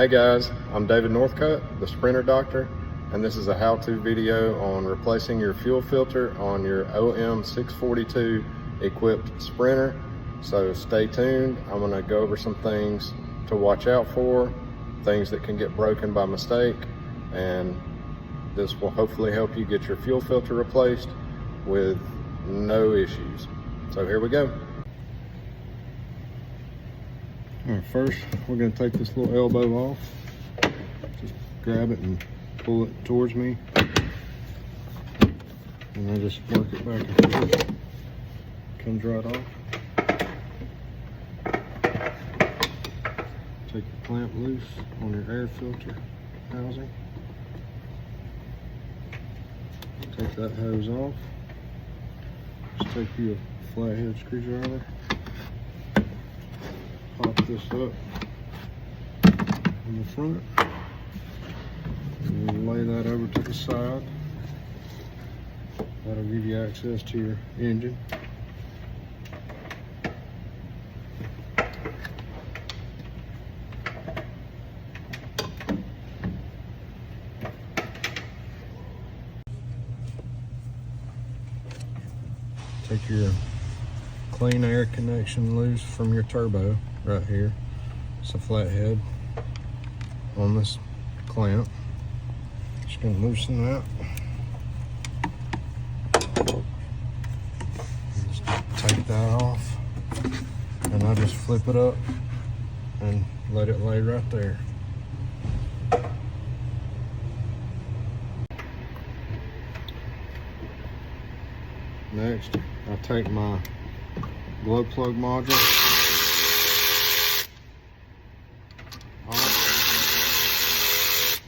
Hey guys, I'm David Northcutt, the Sprinter Doctor, and this is a how-to video on replacing your fuel filter on your OM642 equipped Sprinter. So stay tuned. I'm going to go over some things to watch out for, things that can get broken by mistake, and this will hopefully help you get your fuel filter replaced with no issues. So here we go. All right, first we're going to take this little elbow off. Just grab it and pull it towards me, and I just work it back and forth. Comes right off. Take the clamp loose on your air filter housing. Take that hose off. Just take you a flathead screwdriver. Pop this up in the front, and lay that over to the side. That'll give you access to your engine. Take your clean air connection loose from your turbo right here. It's a flathead on this clamp. Just gonna loosen that. Just take that off, and I just flip it up and let it lay right there. Next, I take my glow plug module off,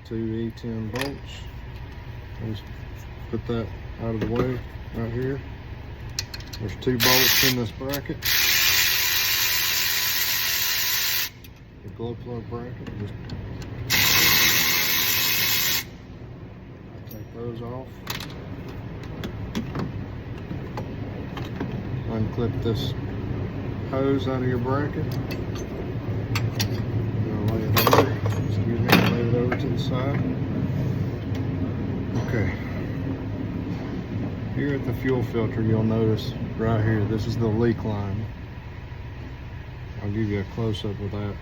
2 E10 bolts. I just put that out of the way right here. There's 2 bolts in this bracket. The glow plug bracket. I take those off. Unclip this hose out of your bracket. Lay it over. Excuse me, lay it over to the side. Okay. Here at the fuel filter, you'll notice right here, this is the leak line. I'll give you a close-up of that.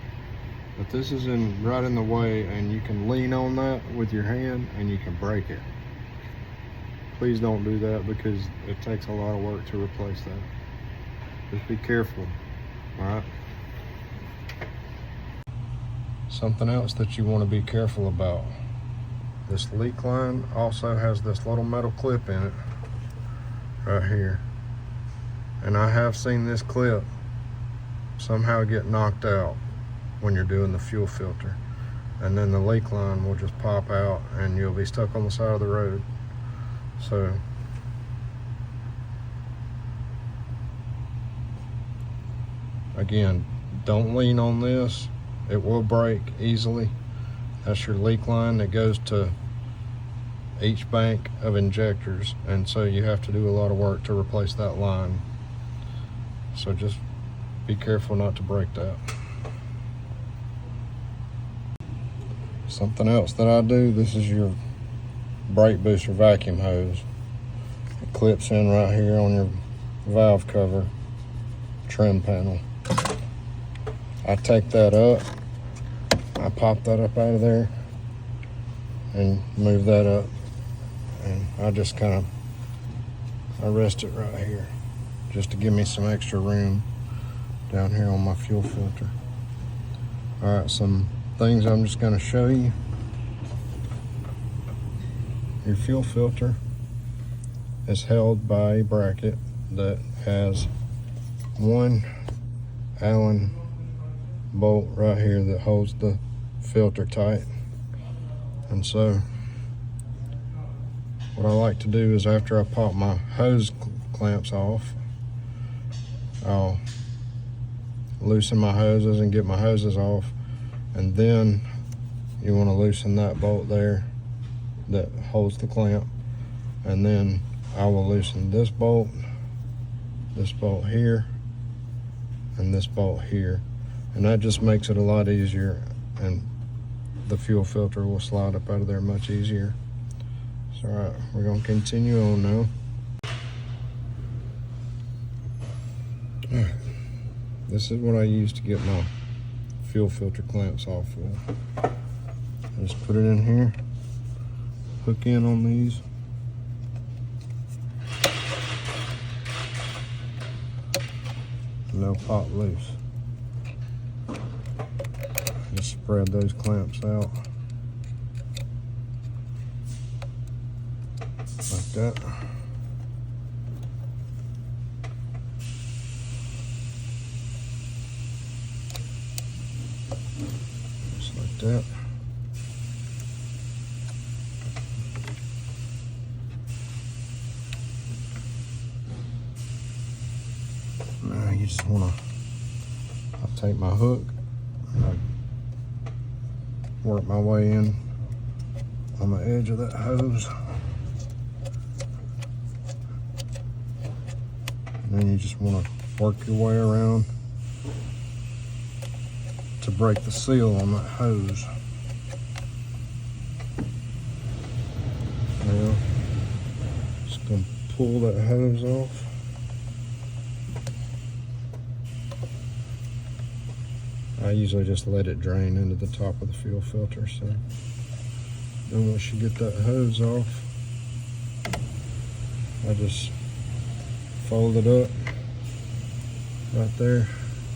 But this is right in the way, and you can lean on that with your hand and you can break it. Please don't do that because it takes a lot of work to replace that. Just be careful, all right? Something else that you want to be careful about. This leak line also has this little metal clip in it, right here. And I have seen this clip somehow get knocked out when you're doing the fuel filter. And then the leak line will just pop out and you'll be stuck on the side of the road. So, again, don't lean on this. It will break easily. That's your leak line that goes to each bank of injectors, and so you have to do a lot of work to replace that line. So just be careful not to break that. Something else that I do, this is your brake booster vacuum hose. It clips in right here on your valve cover trim panel. I take that up, I pop that up out of there and move that up, and I just I rest it right here just to give me some extra room down here on my fuel filter. All right, some things I'm just going to show you. Your fuel filter is held by a bracket that has one Allen bolt right here that holds the filter tight. And so what I like to do is, after I pop my hose clamps off, I'll loosen my hoses and get my hoses off, and then you want to loosen that bolt there that holds the clamp, and then I will loosen this bolt here, and this bolt here, And that just makes it a lot easier, and the fuel filter will slide up out of there much easier. So all right, we're gonna continue on now. All right, this is what I use to get my fuel filter clamps off with. I just put it in here, hook in on these. And they'll pop loose. Just spread those clamps out like that. Just like that. Now you just want to, I'll take my hook and I work my way in on the edge of that hose. And then you just want to work your way around to break the seal on that hose. Now, just gonna pull that hose off. I usually just let it drain into the top of the fuel filter. So then once you get that hose off, I just fold it up right there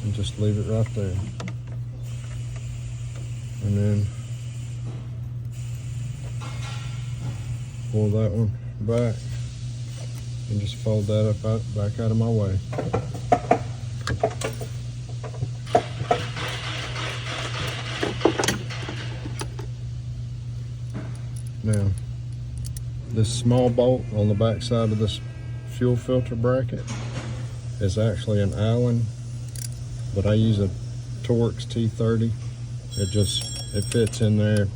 and just leave it right there. And then pull that one back and just fold that up back out of my way. Now, this small bolt on the back side of this fuel filter bracket is actually an Allen, but I use a Torx T30. It fits in there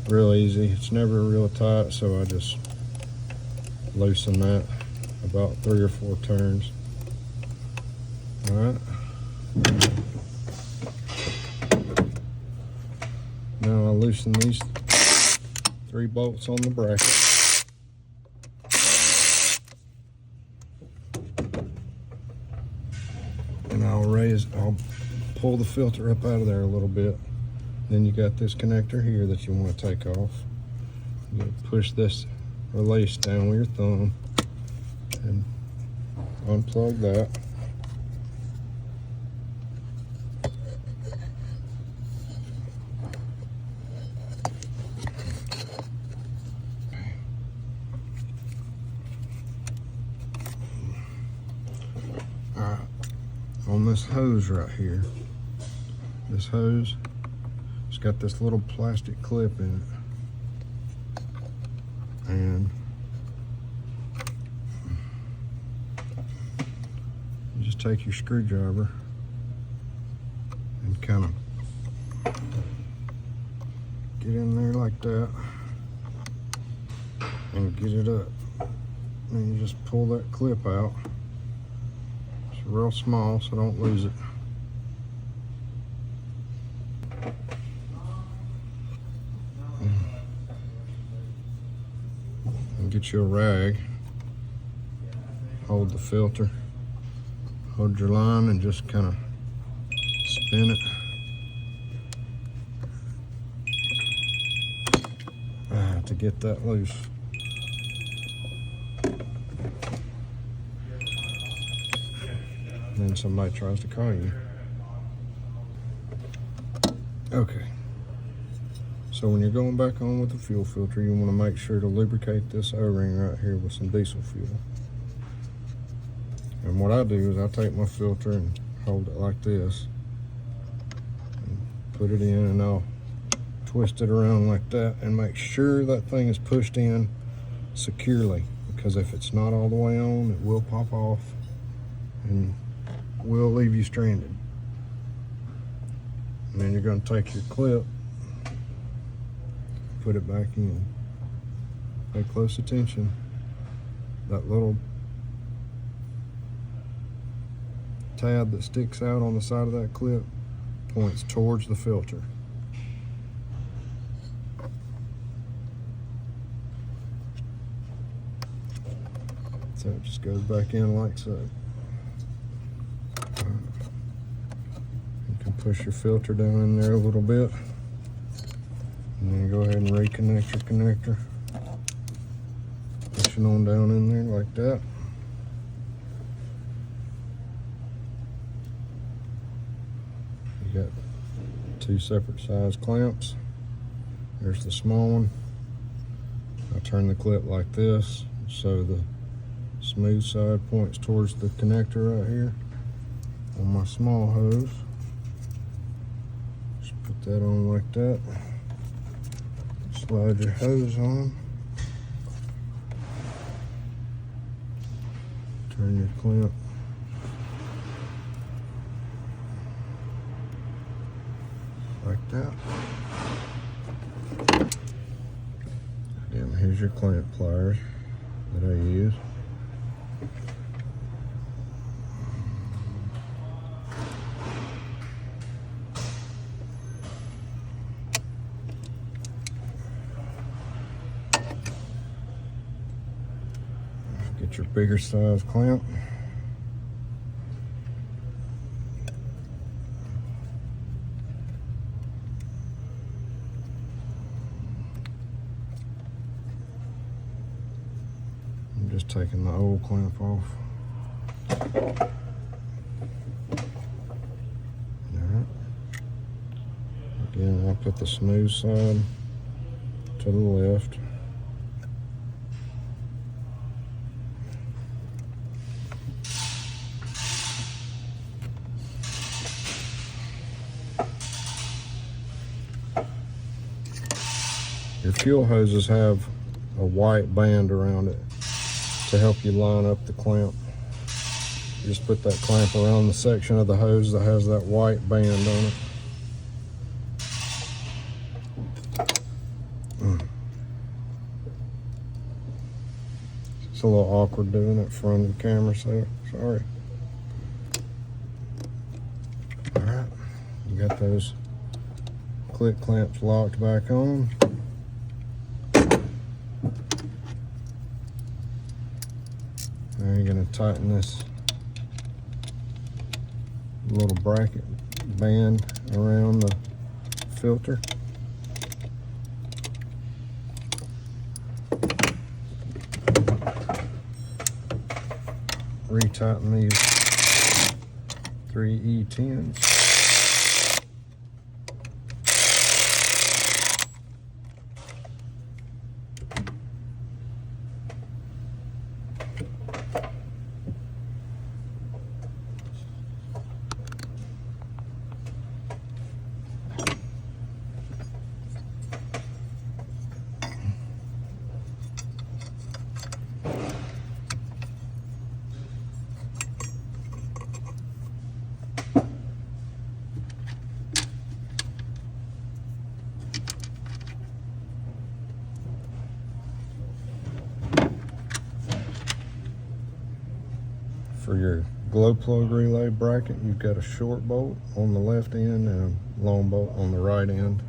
real easy. It's never real tight, so I just loosen that about 3 or 4 turns. All right. Now I loosen these 3 bolts on the bracket. And I'll pull the filter up out of there a little bit. Then you got this connector here that you want to take off. You push this release down with your thumb and unplug that. Alright, on this hose right here, this hose, it's got this little plastic clip in it. And you just take your screwdriver and kind of get in there like that and get it up. And you just pull that clip out. It's real small, so don't lose it. And get you a rag. Hold the filter. Hold your line and just kind of spin it. To get that loose. And then somebody tries to call you. Okay. So when you're going back on with the fuel filter, you want to make sure to lubricate this O-ring right here with some diesel fuel. And what I do is I take my filter and hold it like this, and put it in, and I'll twist it around like that and make sure that thing is pushed in securely, because if it's not all the way on, it will pop off and will leave you stranded. And then you're going to take your clip, put it back in. Pay close attention. That little tab that sticks out on the side of that clip, points towards the filter. So it just goes back in like so. You can push your filter down in there a little bit. And then go ahead and reconnect your connector. Push it on down in there like that. You got two separate size clamps. There's the small one. I turn the clip like this so the smooth side points towards the connector right here on my small hose. Just put that on like that. Slide your hose on. Turn your clamp. Like that. And here's your clamp pliers that I use. Get your bigger size clamp. I'm just taking the old clamp off. Alright. Again, I'll put the smooth side to the left. Your fuel hoses have a white band around it to help you line up the clamp. You just put that clamp around the section of the hose that has that white band on it. It's a little awkward doing it in front of the camera, so sorry. Alright, you got those clip clamps locked back on. Now you're going to tighten this little bracket band around the filter. Retighten these 3 E10s. For your glow plug relay bracket, you've got a short bolt on the left end and a long bolt on the right end.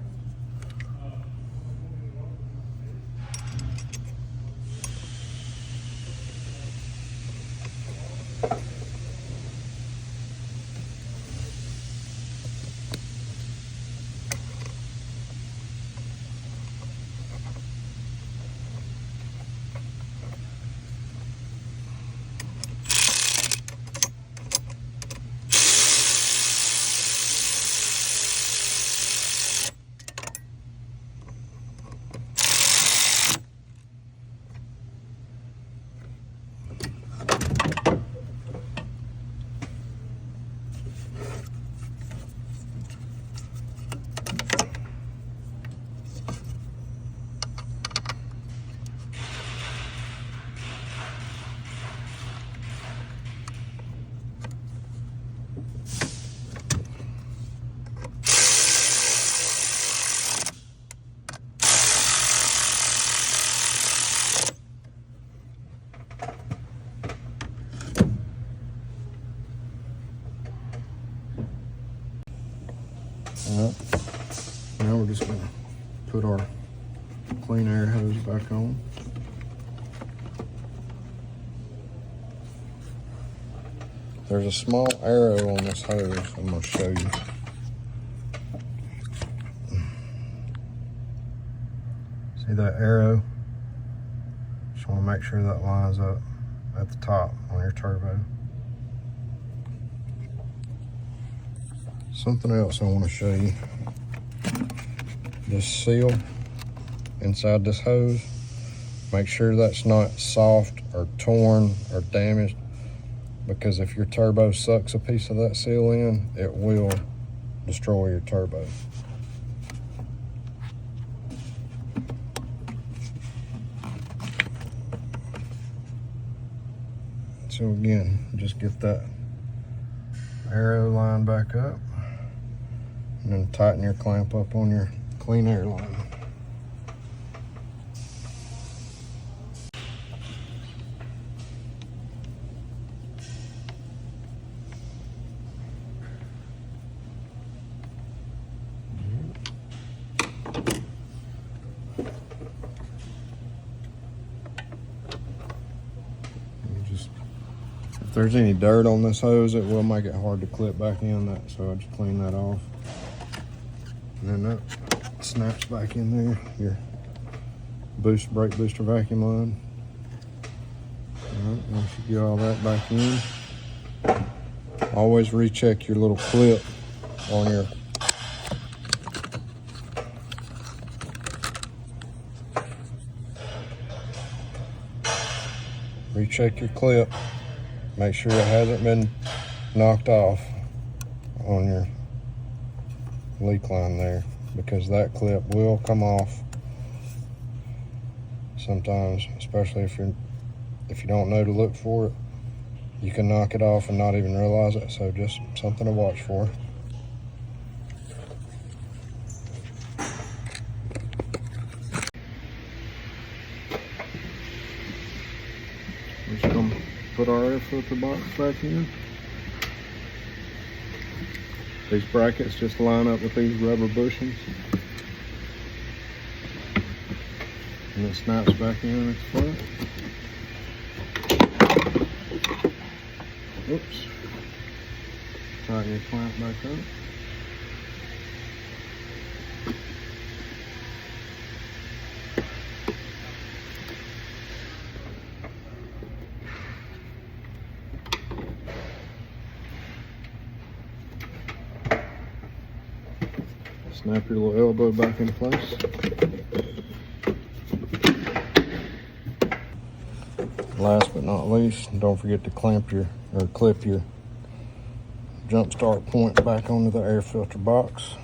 Now we're just gonna put our clean air hose back on. There's a small arrow on this hose I'm gonna show you. See that arrow? Just wanna make sure that lines up at the top on your turbo. Something else I wanna show you. This seal inside this hose, make sure that's not soft or torn or damaged, because if your turbo sucks a piece of that seal in, it will destroy your turbo. So again, just get that arrow line back up and then tighten your clamp up on your clean air line. If there's any dirt on this hose, it will make it hard to clip back in that, so I just clean that off. And then that snaps back in there, your brake booster vacuum line. All right, once you get all that back in, always recheck your little clip on your clip. Make sure it hasn't been knocked off on your leak line there, because that clip will come off sometimes, especially if you don't know to look for it. You can knock it off and not even realize it, so just something to watch for. We're just gonna put our air filter box back in. These brackets just line up with these rubber bushings, and it snaps back in at the front. Oops. Tighten your clamp back up. Snap your little elbow back into place. Last but not least, don't forget to clip your jump start point back onto the air filter box.